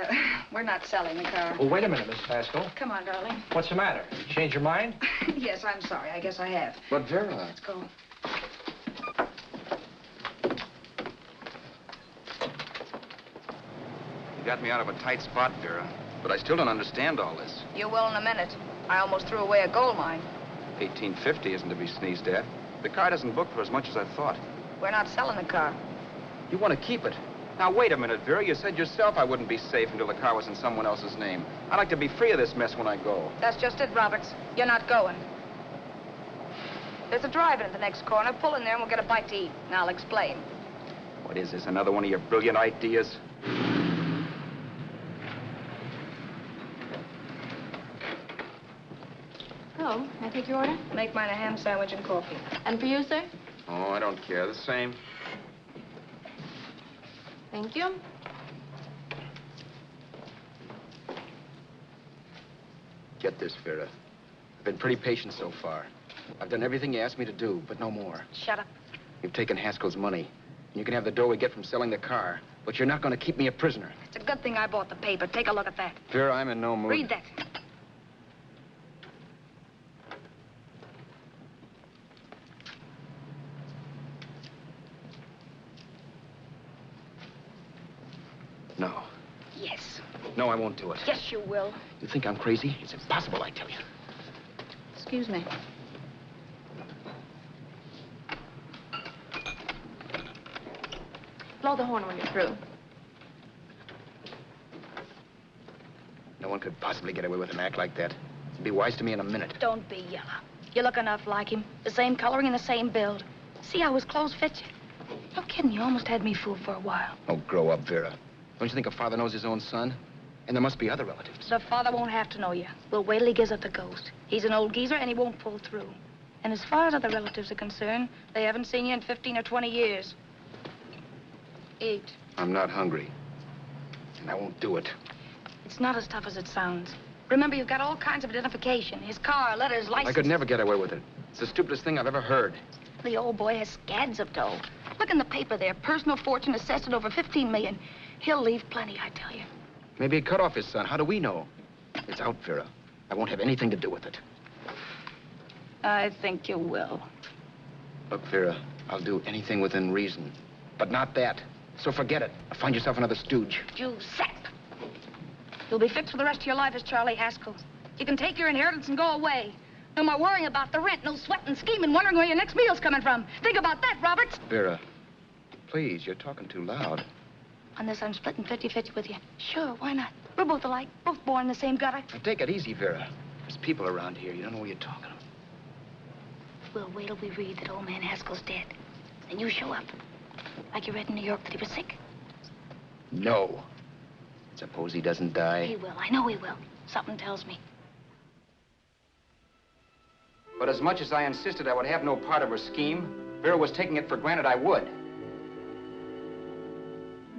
We're not selling the car. Oh, wait a minute, Miss Haskell. Come on, darling. What's the matter? You changed your mind? Yes, I'm sorry. I guess I have. But, Vera... Let's go. You got me out of a tight spot, Vera. But I still don't understand all this. You will in a minute. I almost threw away a gold mine. $1,850 isn't to be sneezed at. The car doesn't book for as much as I thought. We're not selling the car. You want to keep it. Now, wait a minute, Vera. You said yourself I wouldn't be safe until the car was in someone else's name. I'd like to be free of this mess when I go. That's just it, Roberts. You're not going. There's a drive-in at the next corner. Pull in there and we'll get a bite to eat. And I'll explain. What is this, another one of your brilliant ideas? Oh, may I take your order? Make mine a ham sandwich and coffee. And for you, sir? Oh, I don't care. The same. Thank you. Get this, Vera. I've been pretty patient so far. I've done everything you asked me to do, but no more. Shut up. You've taken Haskell's money. And you can have the dough we get from selling the car. But you're not going to keep me a prisoner. It's a good thing I bought the paper. Take a look at that. Vera, I'm in no mood. Read that. No. Yes. No, I won't do it. Yes, you will. You think I'm crazy? It's impossible, I tell you. Excuse me. Blow the horn when you're through. No one could possibly get away with an act like that. It'd be wise to me in a minute. Don't be yellow. You look enough like him. The same coloring and the same build. See how his clothes fit you? No kidding, you almost had me fooled for a while. Oh, grow up, Vera. Don't you think a father knows his own son? And there must be other relatives. The father won't have to know you. We'll wait till he gives up the ghost. He's an old geezer and he won't pull through. And as far as other relatives are concerned, they haven't seen you in 15 or 20 years. Eat. I'm not hungry. And I won't do it. It's not as tough as it sounds. Remember, you've got all kinds of identification. His car, letters, license. I could never get away with it. It's the stupidest thing I've ever heard. The old boy has scads of dough. Look in the paper there. Personal fortune assessed at over $15 million. He'll leave plenty, I tell you. Maybe he cut off his son. How do we know? It's out, Vera. I won't have anything to do with it. I think you will. Look, Vera, I'll do anything within reason. But not that. So forget it. Find yourself another stooge. You sap. You'll be fixed for the rest of your life as Charlie Haskell. You can take your inheritance and go away. No more worrying about the rent, no sweating, scheming, wondering where your next meal's coming from. Think about that, Roberts. Vera, please, you're talking too loud. On this, I'm splitting 50-50 with you. Sure, why not? We're both alike, both born in the same gutter. Now, take it easy, Vera. There's people around here. You don't know what you're talking about. We'll wait till we read that old man Haskell's dead. And you show up. Like you read in New York that he was sick. No. Suppose he doesn't die. He will. I know he will. Something tells me. But as much as I insisted I would have no part of her scheme, Vera was taking it for granted I would.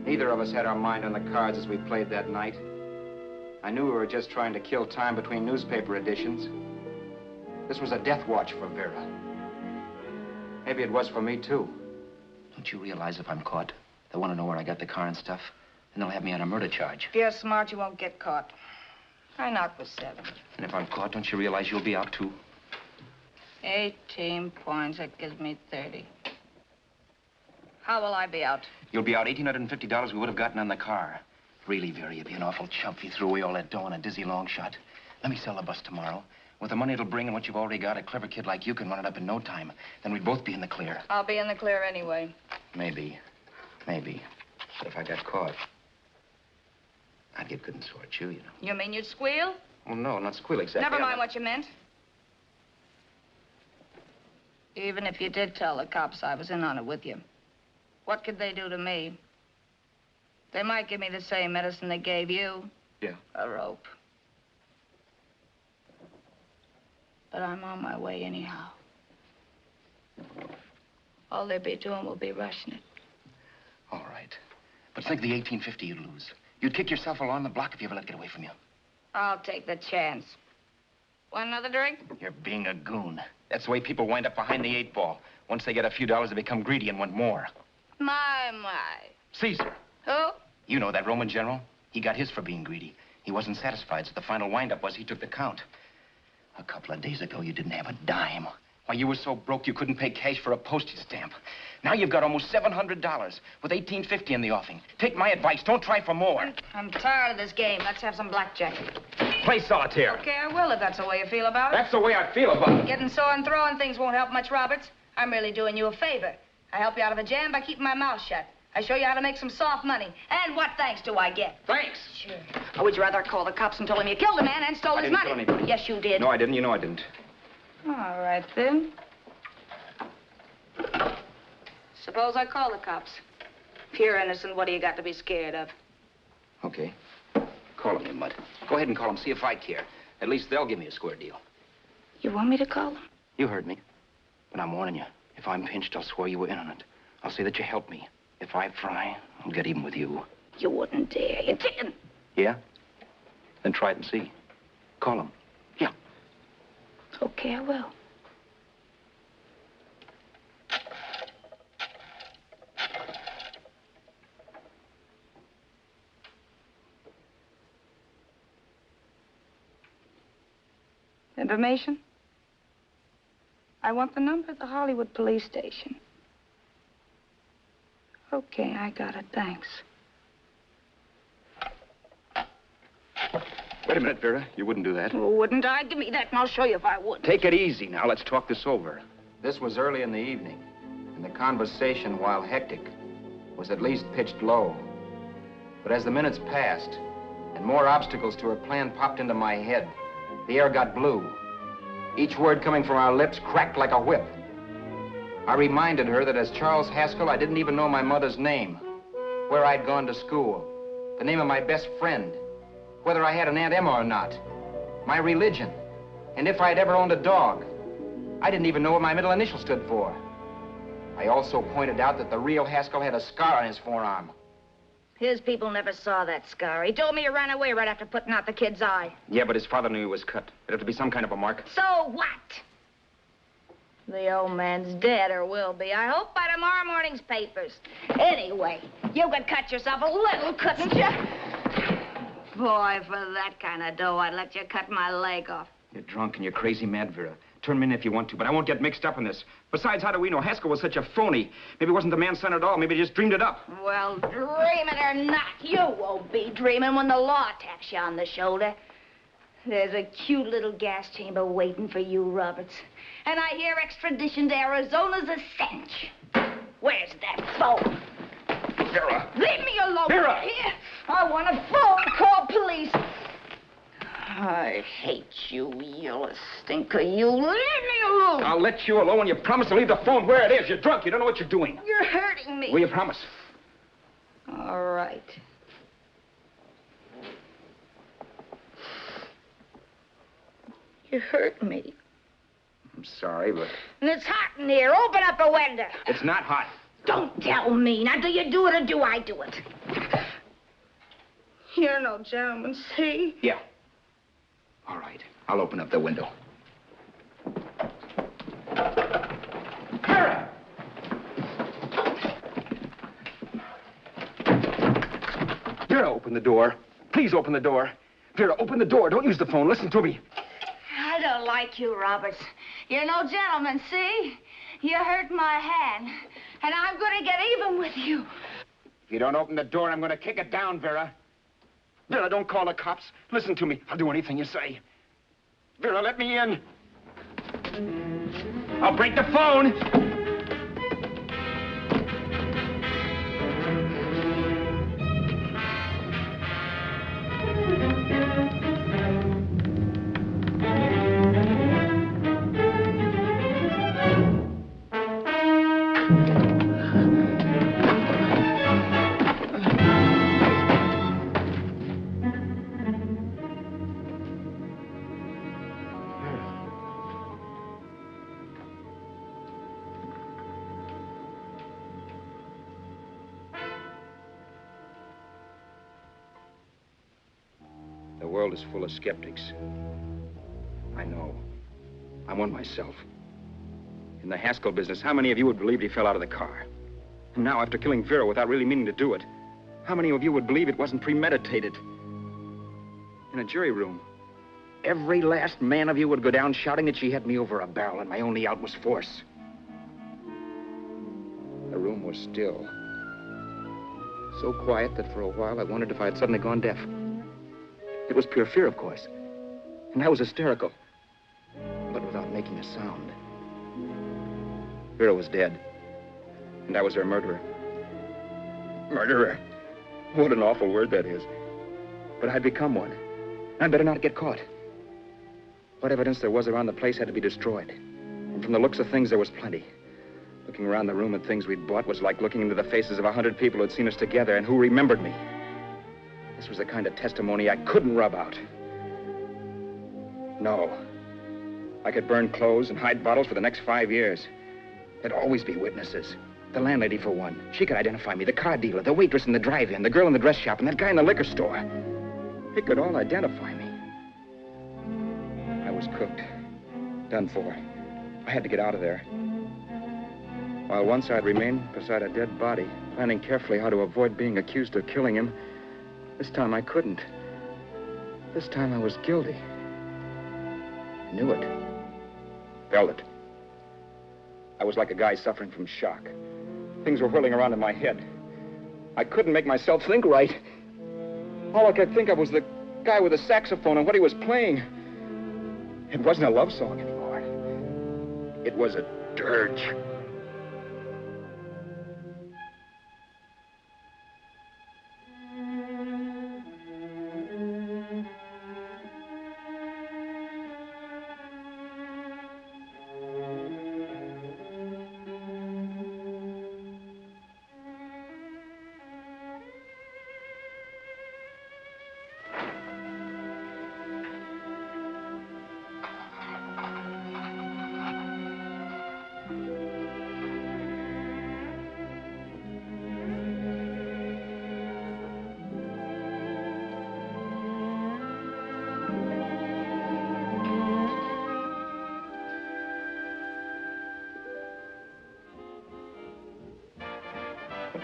Neither of us had our mind on the cards as we played that night. I knew we were just trying to kill time between newspaper editions. This was a death watch for Vera. Maybe it was for me, too. Don't you realize if I'm caught, they'll want to know where I got the car and stuff, and they'll have me on a murder charge. If you're smart, you won't get caught. I knock for 7. And if I'm caught, don't you realize you'll be out, too? 18 points, that gives me 30. How will I be out? You'll be out $1,850 we would have gotten on the car. Really, Vera, you'd be an awful chump if you threw away all that dough on a dizzy long shot. Let me sell the bus tomorrow. With the money it'll bring and what you've already got, a clever kid like you can run it up in no time. Then we'd both be in the clear. I'll be in the clear anyway. Maybe. Maybe. But if I got caught, I'd get good and sore at you, you know. You mean you'd squeal? Oh, no, not squeal exactly. Never mind what you meant. Even if you did tell the cops I was in on it with you, what could they do to me? They might give me the same medicine they gave you. Yeah. A rope. But I'm on my way anyhow. All they'll be doing will be rushing it. All right. But think of the $1,850 you'd lose. You'd kick yourself along the block if you ever let it get away from you. I'll take the chance. Want another drink? You're being a goon. That's the way people wind up behind the 8 ball. Once they get a few dollars, they become greedy and want more. My. Caesar. Who? You know that Roman general? He got his for being greedy. He wasn't satisfied, so the final wind-up was he took the count. A couple of days ago, you didn't have a dime. Why, you were so broke you couldn't pay cash for a postage stamp. Now you've got almost $700 with $1,850 in the offing. Take my advice. Don't try for more. I'm tired of this game. Let's have some blackjack. Play solitaire. Okay, I will if that's the way you feel about it. That's the way I feel about it. Getting sore and throwing things won't help much, Roberts. I'm really doing you a favor. I help you out of a jam by keeping my mouth shut. I show you how to make some soft money. And what thanks do I get? Thanks. Sure. Or would you rather call the cops and tell them you killed a man and stole his money? I didn't kill anybody. Yes, you did. No, I didn't. You know I didn't. All right, then. Suppose I call the cops. If you're innocent, what do you got to be scared of? Okay. Call them, you mutt. Go ahead and call them, see if I care. At least they'll give me a square deal. You want me to call them? You heard me. But I'm warning you. If I'm pinched, I'll swear you were in on it. I'll say that you helped me. If I fry, I'll get even with you. You wouldn't dare. You didn't. Yeah? Then try it and see. Call them. Yeah. Okay, I will. Information? I want the number of the Hollywood police station. Okay, I got it. Thanks. Wait a minute, Vera. You wouldn't do that. Well, wouldn't I? Give me that and I'll show you if I would. Take it easy now. Let's talk this over. This was early in the evening, and the conversation, while hectic, was at least pitched low. But as the minutes passed, and more obstacles to her plan popped into my head, the air got blue. Each word coming from our lips cracked like a whip. I reminded her that as Charles Haskell, I didn't even know my mother's name, where I'd gone to school, the name of my best friend, whether I had an Aunt Emma or not, my religion, and if I'd ever owned a dog. I didn't even know what my middle initial stood for. I also pointed out that the real Haskell had a scar on his forearm. His people never saw that scar. He told me he ran away right after putting out the kid's eye. Yeah, but his father knew he was cut. It'd have to be some kind of a mark. So what? The old man's dead, or will be. I hope by tomorrow morning's papers. Anyway, you could cut yourself a little, couldn't you? Boy, for that kind of dough, I'd let you cut my leg off. You're drunk and you're crazy mad, Vera. Turn me in if you want to, but I won't get mixed up in this. Besides, how do we know? Haskell was such a phony. Maybe he wasn't the man's son at all. Maybe he just dreamed it up. Well, dream it or not, you won't be dreaming when the law taps you on the shoulder. There's a cute little gas chamber waiting for you, Roberts. And I hear extradition to Arizona's a cinch. Where's that phone? Vera! Leave me alone. Vera! Here. I want a phone. Call police. I hate you yellow stinker. You leave me alone. I'll let you alone when you promise to leave the phone where it is. You're drunk. You don't know what you're doing. You're hurting me. Will you promise? All right. You hurt me. I'm sorry, but... And it's hot in here. Open up a window. It's not hot. Don't tell me. Now, do you do it or do I do it? You're no gentleman, see? Yeah. All right. I'll open up the window. Vera! Vera, open the door. Please open the door. Vera, open the door. Don't use the phone. Listen to me. I don't like you, Roberts. You're no gentleman, see? You hurt my hand, and I'm going to get even with you. If you don't open the door, I'm going to kick it down, Vera. Vera, don't call the cops. Listen to me. I'll do anything you say. Vera, let me in. I'll break the phone. The world is full of skeptics. I know. I'm one myself. In the Haskell business, how many of you would believe he fell out of the car? And now, after killing Vera without really meaning to do it, how many of you would believe it wasn't premeditated? In a jury room, every last man of you would go down shouting that she had me over a barrel and my only out was force. The room was still. So quiet that for a while I wondered if I had suddenly gone deaf. It was pure fear, of course. And I was hysterical. But without making a sound. Vera was dead. And I was her murderer. Murderer? What an awful word that is. But I'd become one. I'd better not get caught. What evidence there was around the place had to be destroyed. And from the looks of things, there was plenty. Looking around the room at things we'd bought was like looking into the faces of 100 people who'd seen us together and who remembered me. This was the kind of testimony I couldn't rub out. No. I could burn clothes and hide bottles for the next 5 years. There'd always be witnesses. The landlady, for one. She could identify me. The car dealer, the waitress in the drive-in, the girl in the dress shop, and that guy in the liquor store. They could all identify me. I was cooked. Done for. I had to get out of there. While once I'd remained beside a dead body, planning carefully how to avoid being accused of killing him, this time I couldn't. This time I was guilty. Knew it. Felt it. I was like a guy suffering from shock. Things were whirling around in my head. I couldn't make myself think right. All I could think of was the guy with the saxophone and what he was playing. It wasn't a love song anymore. It was a dirge.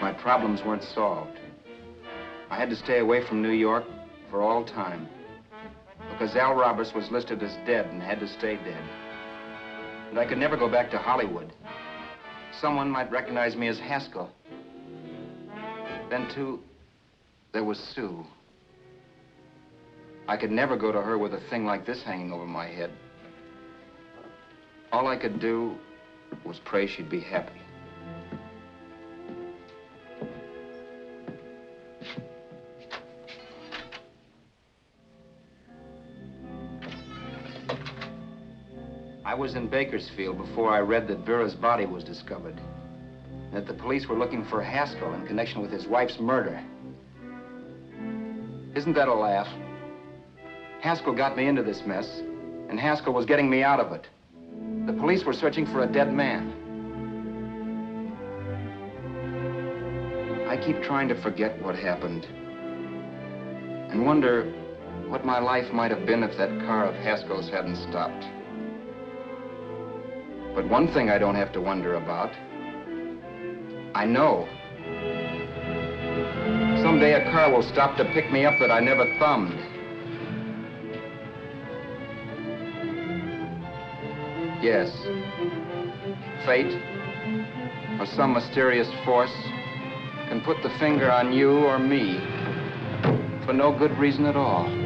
My problems weren't solved. I had to stay away from New York for all time. Because Al Roberts was listed as dead and had to stay dead. And I could never go back to Hollywood. Someone might recognize me as Haskell. Then, too, there was Sue. I could never go to her with a thing like this hanging over my head. All I could do was pray she'd be happy. I was in Bakersfield before I read that Vera's body was discovered. And that the police were looking for Haskell in connection with his wife's murder. Isn't that a laugh? Haskell got me into this mess, and Haskell was getting me out of it. The police were searching for a dead man. I keep trying to forget what happened and wonder what my life might have been if that car of Haskell's hadn't stopped. But one thing I don't have to wonder about. I know. Someday a car will stop to pick me up that I never thumbed. Yes. Fate, or some mysterious force, can put the finger on you or me for no good reason at all.